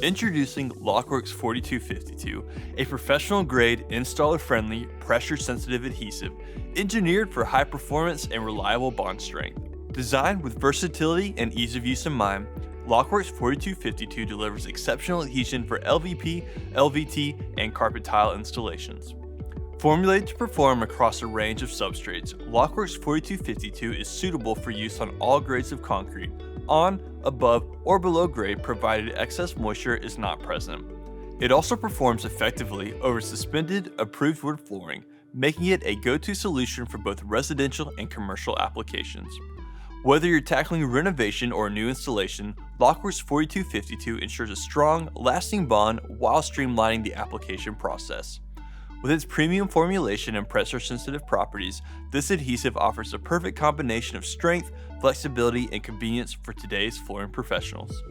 Introducing Lokworx 4252, a professional-grade, installer-friendly, pressure-sensitive adhesive engineered for high performance and reliable bond strength. Designed with versatility and ease of use in mind, Lokworx 4252 delivers exceptional adhesion for LVP, LVT, and carpet tile installations. Formulated to perform across a range of substrates, Lokworx 4252 is suitable for use on all grades of concrete, on, above, or below grade provided excess moisture is not present. It also performs effectively over suspended, approved wood flooring, making it a go-to solution for both residential and commercial applications. Whether you're tackling renovation or a new installation, Lokworx 4252 ensures a strong, lasting bond while streamlining the application process. With its premium formulation and pressure-sensitive properties, this adhesive offers a perfect combination of strength, flexibility, and convenience for today's flooring professionals.